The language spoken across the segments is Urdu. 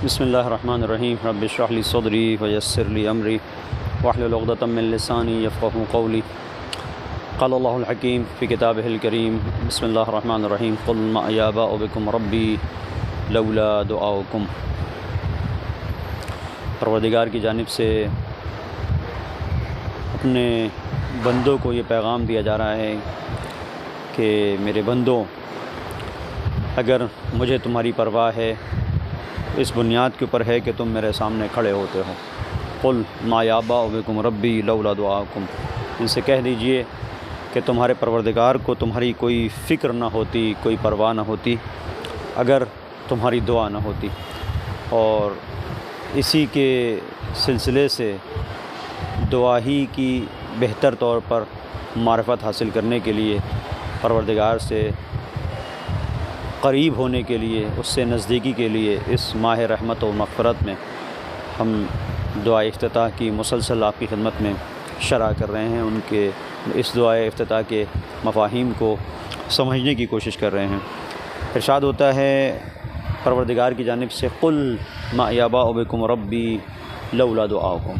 بسم اللہ الرحمن الرحیم رب اشرح لی صدری ویسر لی امری واحلل عقدۃ من لسانی یفقهوا قولی قال اللہ الحکیم فی کتابہ الکریم بسم اللہ الرحمن الرحیم قل ما یابأ بکم ربی لولا دعاؤکم۔ پروردگار کی جانب سے اپنے بندوں کو یہ پیغام دیا جا رہا ہے کہ میرے بندوں، اگر مجھے تمہاری پرواہ ہے اس بنیاد کے اوپر ہے کہ تم میرے سامنے کھڑے ہوتے ہو، قل ما یابأ بکم ربی لولا دعاؤکم، ان سے کہہ دیجئے کہ تمہارے پروردگار کو تمہاری کوئی فکر نہ ہوتی، کوئی پرواہ نہ ہوتی اگر تمہاری دعا نہ ہوتی۔ اور اسی کے سلسلے سے دعا ہی کی بہتر طور پر معرفت حاصل کرنے کے لیے، پروردگار سے قریب ہونے کے لیے، اس سے نزدیکی کے لیے اس ماہ رحمت و مغفرت میں ہم دعائے افتتاح کی مسلسل آپ کی خدمت میں شرح کر رہے ہیں، ان کے اس دعائے افتتاح کے مفاہیم کو سمجھنے کی کوشش کر رہے ہیں۔ ارشاد ہوتا ہے پروردگار کی جانب سے، قل ما یابأ بکم ربی لولا دعاؤکم،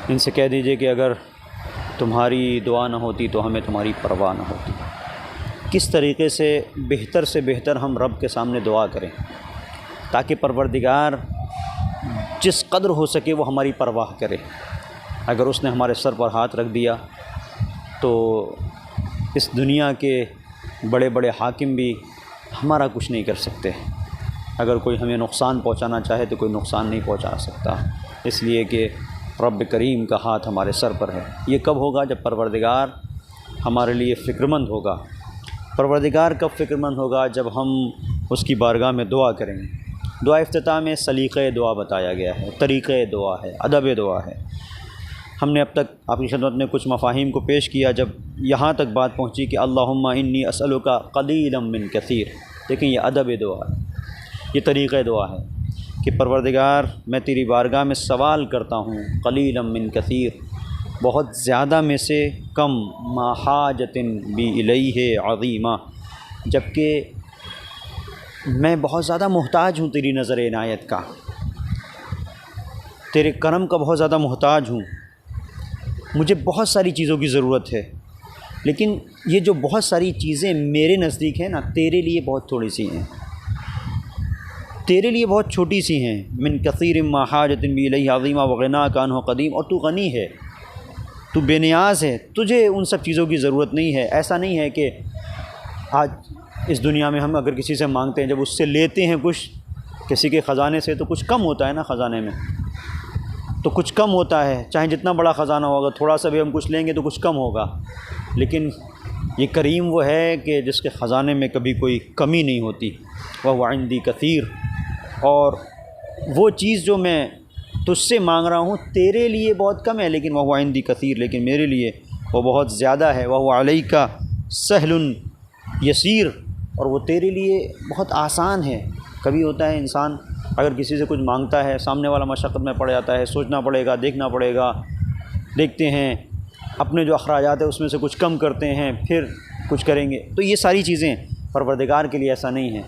ان سے کہہ دیجئے کہ اگر تمہاری دعا نہ ہوتی تو ہمیں تمہاری پرواہ نہ ہوتی۔ کس طریقے سے بہتر ہم رب کے سامنے دعا کریں تاکہ پروردگار جس قدر ہو سکے وہ ہماری پرواہ کرے۔ اگر اس نے ہمارے سر پر ہاتھ رکھ دیا تو اس دنیا کے بڑے بڑے حاکم بھی ہمارا کچھ نہیں کر سکتے۔ اگر کوئی ہمیں نقصان پہنچانا چاہے تو کوئی نقصان نہیں پہنچا سکتا، اس لیے کہ رب کریم کا ہاتھ ہمارے سر پر ہے۔ یہ کب ہوگا؟ جب پروردگار ہمارے لیے فکر مند ہوگا۔ پروردگار کب فکر مند ہوگا؟ جب ہم اس کی بارگاہ میں دعا کریں گے۔ دعا افتتاح میں سلیقہ دعا بتایا گیا ہے، طریقہ دعا ہے، ادب دعا ہے۔ ہم نے اب تک آپ کی خدمت میں کچھ مفاہیم کو پیش کیا، جب یہاں تک بات پہنچی کہ اللہم انی اسألک قلیلا من کثیر، دیکھیں یہ ادب دعا ہے، یہ طریقہ دعا ہے کہ پروردگار میں تیری بارگاہ میں سوال کرتا ہوں، قلیلا من کثیر، بہت زیادہ میں سے کم، ما حاجۃ بی الیہ عظیمہ، جبکہ میں بہت زیادہ محتاج ہوں تیری نظر عنایت کا، تیرے کرم کا بہت زیادہ محتاج ہوں، مجھے بہت ساری چیزوں کی ضرورت ہے، لیکن یہ جو بہت ساری چیزیں میرے نزدیک ہیں نا، تیرے لیے بہت تھوڑی سی ہیں، تیرے لیے بہت چھوٹی سی ہیں۔ من کثیر ما حاجۃ بی الیہ عظیمہ وغناک عنہ قدیم، اور تو غنی ہے، تو بے نیاز ہے، تجھے ان سب چیزوں کی ضرورت نہیں ہے۔ ایسا نہیں ہے کہ آج اس دنیا میں ہم اگر کسی سے مانگتے ہیں، جب اس سے لیتے ہیں کچھ کسی کے خزانے سے تو کچھ کم ہوتا ہے نا، خزانے میں تو کچھ کم ہوتا ہے، چاہے جتنا بڑا خزانہ ہوگا، تھوڑا سا بھی ہم کچھ لیں گے تو کچھ کم ہوگا۔ لیکن یہ کریم وہ ہے کہ جس کے خزانے میں کبھی کوئی کمی نہیں ہوتی، وَهُوَ عِندِي کثیر، اور وہ چیز جو میں تجھ سے مانگ رہا ہوں تیرے لیے بہت کم ہے، لیکن وَهُوَ عِندِي کثیر، لیکن میرے لیے وہ بہت زیادہ ہے۔ وَهُوَ عَلَيْكَ سَهْلٌ یسیر، اور وہ تیرے لیے بہت آسان ہے۔ کبھی ہوتا ہے انسان اگر کسی سے کچھ مانگتا ہے، سامنے والا مشقت میں پڑ جاتا ہے، سوچنا پڑے گا، دیکھنا پڑے گا، دیکھتے ہیں اپنے جو اخراجات ہیں اس میں سے کچھ کم کرتے ہیں، پھر کچھ کریں گے، تو یہ ساری چیزیں پروردگار کے لیے ایسا نہیں ہے۔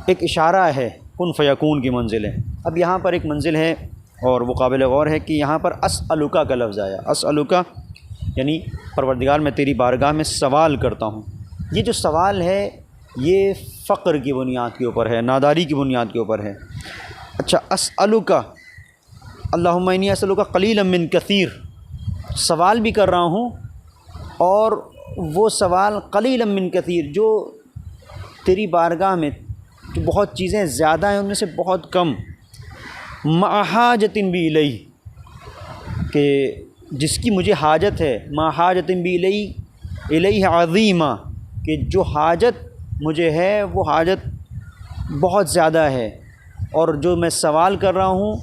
ایک اشارہ ہے کن فیکون کی منزل ہے۔ اب یہاں پر ایک منزل ہے اور وہ قابل غور ہے کہ یہاں پر اسألک کا لفظ آیا، اسألک یعنی پروردگار میں تیری بارگاہ میں سوال کرتا ہوں۔ یہ جو سوال ہے یہ فقر کی بنیاد کے اوپر ہے، ناداری کی بنیاد کے اوپر ہے۔ اچھا، اسألک، اللہم انی اسألک قلیلا من کثیر، سوال بھی کر رہا ہوں، اور وہ سوال قلیلا من کثیر جو تیری بارگاہ میں جو بہت چیزیں زیادہ ہیں ان میں سے بہت کم، مع حاجۃ بی الیہ، کہ جس کی مجھے حاجت ہے، مع حاجۃ بی الیہ عظیمہ، کہ جو حاجت مجھے ہے وہ حاجت بہت زیادہ ہے، اور جو میں سوال کر رہا ہوں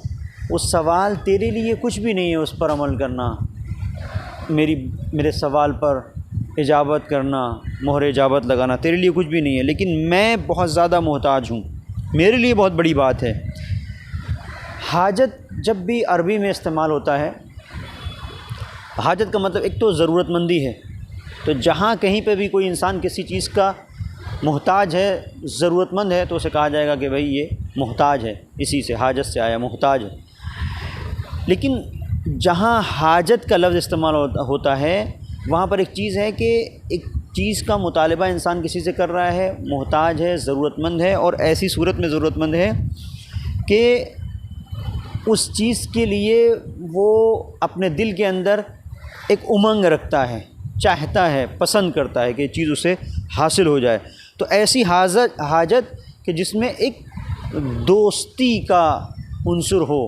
وہ سوال تیرے لیے کچھ بھی نہیں ہے، اس پر عمل کرنا، میرے سوال پر اجابت کرنا، مہر اجابت لگانا تیرے لیے کچھ بھی نہیں ہے، لیکن میں بہت زیادہ محتاج ہوں، میرے لیے بہت بڑی بات ہے۔ حاجت جب بھی عربی میں استعمال ہوتا ہے، حاجت کا مطلب ایک تو ضرورت مندی ہے، تو جہاں کہیں پہ بھی کوئی انسان کسی چیز کا محتاج ہے، ضرورت مند ہے، تو اسے کہا جائے گا کہ بھئی یہ محتاج ہے، اسی سے حاجت سے آیا، محتاج ہے۔ لیکن جہاں حاجت کا لفظ استعمال ہوتا ہے وہاں پر ایک چیز ہے کہ ایک چیز کا مطالبہ انسان کسی سے کر رہا ہے، محتاج ہے، ضرورت مند ہے، اور ایسی صورت میں ضرورت مند ہے کہ اس چیز کے لیے وہ اپنے دل کے اندر ایک امنگ رکھتا ہے، چاہتا ہے، پسند کرتا ہے کہ یہ چیز اسے حاصل ہو جائے۔ تو ایسی حاجت کہ جس میں ایک دوستی کا عنصر ہو،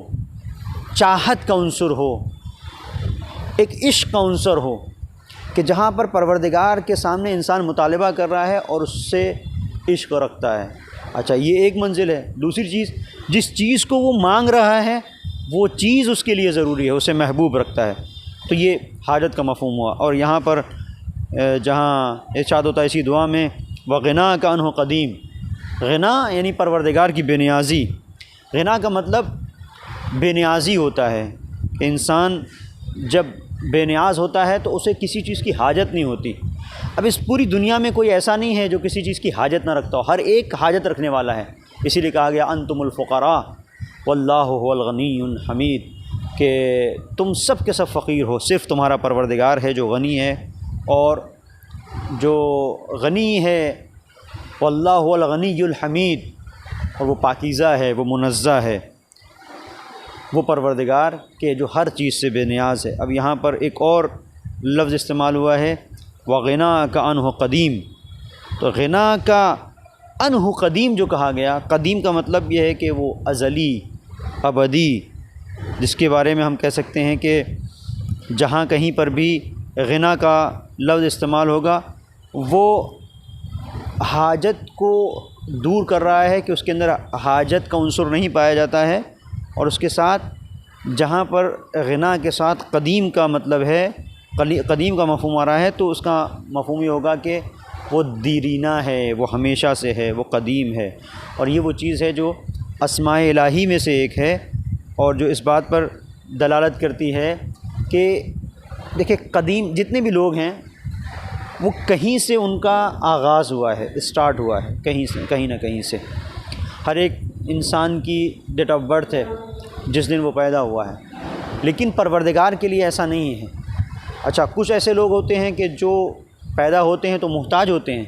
چاہت کا عنصر ہو، ایک عشق کا عنصر ہو، کہ جہاں پر پروردگار کے سامنے انسان مطالبہ کر رہا ہے اور اس سے عشق رکھتا ہے۔ اچھا، یہ ایک منزل ہے۔ دوسری چیز، جس چیز کو وہ مانگ رہا ہے وہ چیز اس کے لیے ضروری ہے، اسے محبوب رکھتا ہے، تو یہ حاجت کا مفہوم ہوا۔ اور یہاں پر جہاں ارشاد ہوتا ہے اسی دعا میں وغنا کا انہ قدیم، غنا یعنی پروردگار کی بے نیازی۔ غنا کا مطلب بے نیازی ہوتا ہے کہ انسان جب بے نیاز ہوتا ہے تو اسے کسی چیز کی حاجت نہیں ہوتی۔ اب اس پوری دنیا میں کوئی ایسا نہیں ہے جو کسی چیز کی حاجت نہ رکھتا ہو، ہر ایک حاجت رکھنے والا ہے۔ اسی لیے کہا گیا انتم الفقراء واللہ هو الغنی الحمید، کہ تم سب کے سب فقیر ہو، صرف تمہارا پروردگار ہے جو غنی ہے، اور جو غنی ہے واللہ هو الغنی الحمید، اور وہ پاکیزہ ہے، وہ منزہ ہے، وہ پروردگار کہ جو ہر چیز سے بے نیاز ہے۔ اب یہاں پر ایک اور لفظ استعمال ہوا ہے وغنا کا انہ قدیم، تو غنا کا انہ قدیم جو کہا گیا، قدیم کا مطلب یہ ہے کہ وہ ازلی، ابدی، جس کے بارے میں ہم کہہ سکتے ہیں کہ جہاں کہیں پر بھی غنا کا لفظ استعمال ہوگا وہ حاجت کو دور کر رہا ہے کہ اس کے اندر حاجت کا عنصر نہیں پایا جاتا ہے، اور اس کے ساتھ جہاں پر غنا کے ساتھ قدیم کا مطلب ہے، قدیم کا مفہوم آ رہا ہے، تو اس کا مفہوم یہ ہوگا کہ وہ دیرینہ ہے، وہ ہمیشہ سے ہے، وہ قدیم ہے۔ اور یہ وہ چیز ہے جو اسماء الہی میں سے ایک ہے، اور جو اس بات پر دلالت کرتی ہے کہ دیکھیں قدیم جتنے بھی لوگ ہیں وہ کہیں سے ان کا آغاز ہوا ہے، اسٹارٹ ہوا ہے کہیں سے، کہیں نہ کہیں سے۔ ہر ایک انسان کی ڈیٹ آف برتھ ہے جس دن وہ پیدا ہوا ہے، لیکن پروردگار کے لیے ایسا نہیں ہے۔ اچھا، کچھ ایسے لوگ ہوتے ہیں کہ جو پیدا ہوتے ہیں تو محتاج ہوتے ہیں،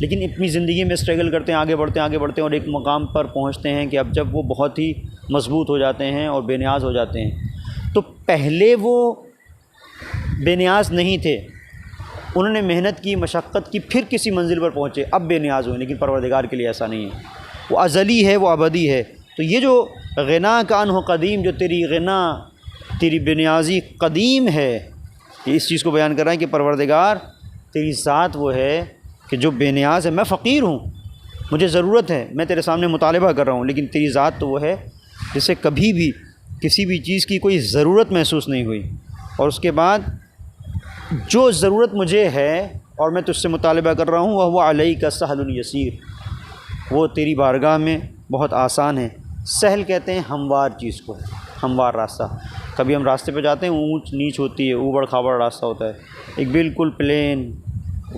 لیکن اپنی زندگی میں اسٹرگل کرتے ہیں، آگے بڑھتے ہیں اور ایک مقام پر پہنچتے ہیں کہ اب جب وہ بہت ہی مضبوط ہو جاتے ہیں اور بے نیاز ہو جاتے ہیں۔ تو پہلے وہ بے نیاز نہیں تھے، انہوں نے محنت کی، مشقت کی، پھر کسی منزل پر پہنچے، اب بے نیاز ہوئے، لیکن پروردگار کے لیے ایسا نہیں ہے، وہ ازلی ہے، وہ ابدی ہے۔ تو یہ جو غنا کا انہ قدیم، جو تیری غنا، تیری بے نیازی قدیم ہے، یہ اس چیز کو بیان کر رہا ہے کہ پروردگار تیری ذات وہ ہے کہ جو بے نیاز ہے۔ میں فقیر ہوں، مجھے ضرورت ہے، میں تیرے سامنے مطالبہ کر رہا ہوں، لیکن تیری ذات تو وہ ہے جسے کبھی بھی کسی بھی چیز کی کوئی ضرورت محسوس نہیں ہوئی، اور اس کے بعد جو ضرورت مجھے ہے اور میں تجھ سے مطالبہ کر رہا ہوں وہ علیک سہل یسیر، وہ تیری بارگاہ میں بہت آسان ہے۔ سہل کہتے ہیں ہموار چیز کو، ہموار راستہ۔ کبھی ہم راستے پہ جاتے ہیں، اونچ نیچ ہوتی ہے، اوبڑ کھابڑ راستہ ہوتا ہے، ایک بالکل پلین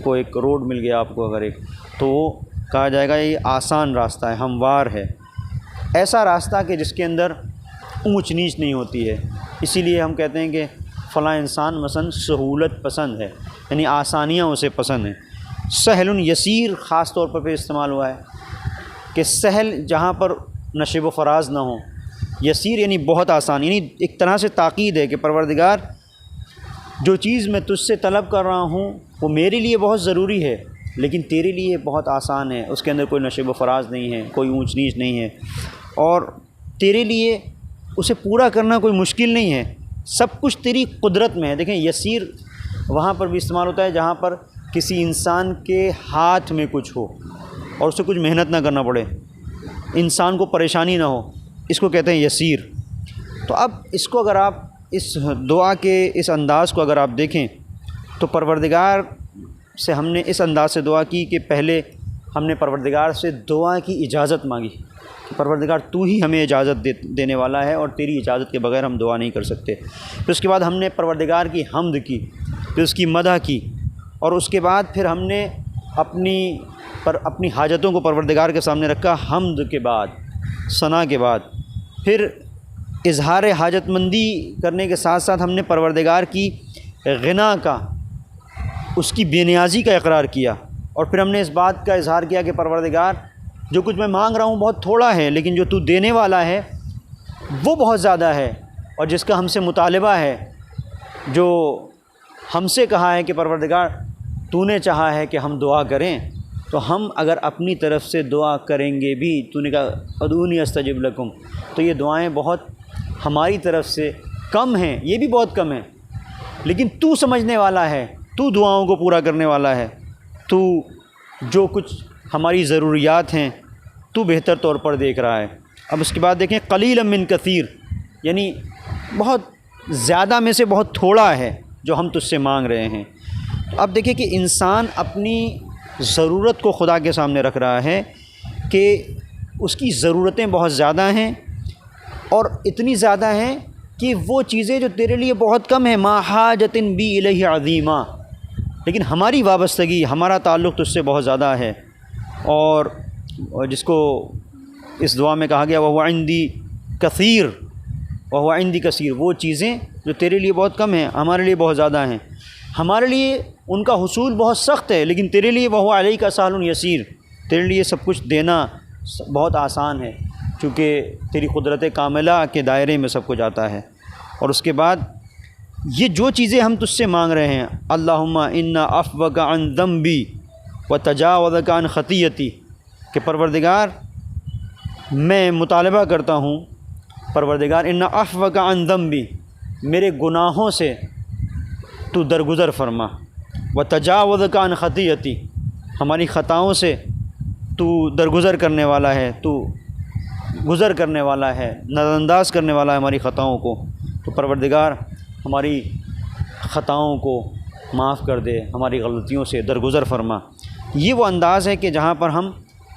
کو ایک روڈ مل گیا آپ کو اگر ایک، تو وہ کہا جائے گا یہ آسان راستہ ہے، ہموار ہے، ایسا راستہ کہ جس کے اندر اونچ نیچ نہیں ہوتی ہے۔ اسی لیے ہم کہتے ہیں کہ فلاں انسان مثلا سہولت پسند ہے، یعنی آسانیاں اسے پسند ہیں۔ سہل یسیر خاص طور پر استعمال ہوا ہے کہ سہل جہاں پر نشیب و فراز نہ ہو، یسیر یعنی بہت آسان، یعنی ایک طرح سے تاکید ہے کہ پروردگار جو چیز میں تجھ سے طلب کر رہا ہوں وہ میرے لیے بہت ضروری ہے، لیکن تیرے لیے بہت آسان ہے، اس کے اندر کوئی نشیب و فراز نہیں ہے، کوئی اونچ نیچ نہیں ہے، اور تیرے لیے اسے پورا کرنا کوئی مشکل نہیں ہے، سب کچھ تیری قدرت میں ہے۔ دیکھیں یسیر وہاں پر بھی استعمال ہوتا ہے جہاں پر کسی انسان کے ہاتھ میں کچھ ہو اور اسے کچھ محنت نہ کرنا پڑے، انسان کو پریشانی نہ ہو، اس کو کہتے ہیں یسیر۔ تو اب اس کو اگر آپ اس دعا کے اس انداز کو اگر آپ دیکھیں تو پروردگار سے ہم نے اس انداز سے دعا کی کہ پہلے ہم نے پروردگار سے دعا کی اجازت مانگی کہ پروردگار تو ہی ہمیں اجازت دینے والا ہے اور تیری اجازت کے بغیر ہم دعا نہیں کر سکتے۔ پھر اس کے بعد ہم نے پروردگار کی حمد کی، پھر اس کی مدح کی، اور اس کے بعد پھر ہم نے اپنی پر اپنی حاجتوں کو پروردگار کے سامنے رکھا، حمد کے بعد، ثنا کے بعد، پھر اظہار حاجت مندی کرنے کے ساتھ ساتھ ہم نے پروردگار کی غنا کا، اس کی بے نیازی کا اقرار کیا، اور پھر ہم نے اس بات کا اظہار کیا کہ پروردگار جو کچھ میں مانگ رہا ہوں بہت تھوڑا ہے، لیکن جو تو دینے والا ہے وہ بہت زیادہ ہے، اور جس کا ہم سے مطالبہ ہے، جو ہم سے کہا ہے کہ پروردگار تو نے چاہا ہے کہ ہم دعا کریں، تو ہم اگر اپنی طرف سے دعا کریں گے بھی، تو نے کہا ادعونی استجب لکم، تو یہ دعائیں بہت ہماری طرف سے کم ہیں، یہ بھی بہت کم ہیں، لیکن تو سمجھنے والا ہے، تو دعاؤں کو پورا کرنے والا ہے، تو جو کچھ ہماری ضروریات ہیں تو بہتر طور پر دیکھ رہا ہے۔ اب اس کے بعد دیکھیں قلیلا من کثیر، یعنی بہت زیادہ میں سے بہت تھوڑا ہے جو ہم تجھ سے مانگ رہے ہیں۔ اب دیکھیں کہ انسان اپنی ضرورت کو خدا کے سامنے رکھ رہا ہے کہ اس کی ضرورتیں بہت زیادہ ہیں، اور اتنی زیادہ ہیں کہ وہ چیزیں جو تیرے لیے بہت کم ہیں، ما حاجۃ بی الیہ عظیمہ، لیکن ہماری وابستگی، ہمارا تعلق تجھ سے بہت زیادہ ہے، اور جس کو اس دعا میں کہا گیا وَهُوَ عِندِي کثیر، وَهُوَ عِندِي کثیر، وہ چیزیں جو تیرے لیے بہت کم ہیں ہمارے لیے بہت زیادہ ہیں، ہمارے لیے ان کا حصول بہت سخت ہے، لیکن تیرے لیے وَهُوَ عَلَيْكَ سَهْلٌ يَسِيرٌ، تیرے لیے سب کچھ دینا بہت آسان ہے، چونکہ تیری قدرت کاملہ کے دائرے میں سب کچھ آتا ہے۔ اور اس کے بعد یہ جو چیزیں ہم تجھ سے مانگ رہے ہیں، اللہم انا عفوک عن ذنبی وتجاوزک عن خطیتی، کہ پروردگار میں مطالبہ کرتا ہوں، پروردگار انا عفوک عن ذنبی، میرے گناہوں سے تو درگزر فرما، وتجاوزک عن خطیتی، ہماری خطاؤں سے تو درگزر کرنے والا ہے، تو گزر کرنے والا ہے، نظر انداز کرنے والا ہے ہماری خطاؤں کو، تو پروردگار ہماری خطاؤں کو معاف کر دے، ہماری غلطیوں سے درگزر فرما۔ یہ وہ انداز ہے کہ جہاں پر ہم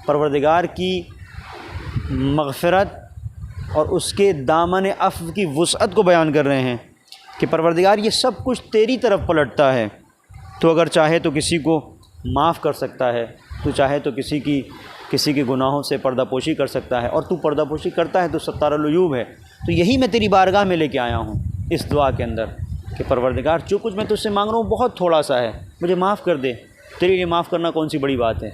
پروردگار کی مغفرت اور اس کے دامن عفو کی وسعت کو بیان کر رہے ہیں کہ پروردگار یہ سب کچھ تیری طرف پلٹتا ہے، تو اگر چاہے تو کسی کو معاف کر سکتا ہے، تو چاہے تو کسی کے گناہوں سے پردہ پوشی کر سکتا ہے، اور تو پردہ پوشی کرتا ہے تو ستار العیوب ہے۔ تو یہی میں تیری بارگاہ میں لے کے آیا ہوں اس دعا کے اندر کہ پروردگار جو کچھ میں تجھ سے مانگ رہا ہوں بہت تھوڑا سا ہے، مجھے معاف کر دے، تیرے لیے معاف کرنا کون سی بڑی بات ہے،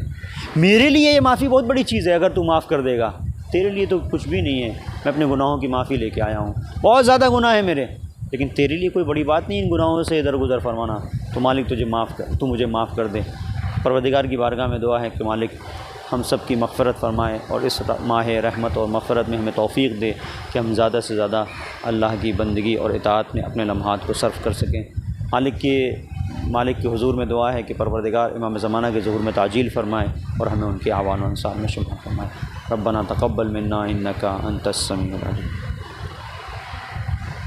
میرے لیے یہ معافی بہت بڑی چیز ہے، اگر تو معاف کر دے گا، تیرے لیے تو کچھ بھی نہیں ہے، میں اپنے گناہوں کی معافی لے کے آیا ہوں، بہت زیادہ گناہ ہے میرے، لیکن تیرے لیے کوئی بڑی بات نہیں ان گناہوں سے درگزر فرمانا، تو مالک تو مجھے معاف کر دے۔ پروردگار کی بارگاہ میں دعا ہے کہ مالک ہم سب کی مغفرت فرمائے، اور اس ماہ رحمت اور مغفرت میں ہمیں توفیق دے کہ ہم زیادہ سے زیادہ اللہ کی بندگی اور اطاعت میں اپنے لمحات کو صرف کر سکیں۔ مالک کے حضور میں دعا ہے کہ پروردگار امام زمانہ کے ظہور میں تعجیل فرمائے، اور ہمیں ان کے اعوان و انصار میں شمار فرمائے۔ ربنا تقبل منا انک انت السمیع العلیم۔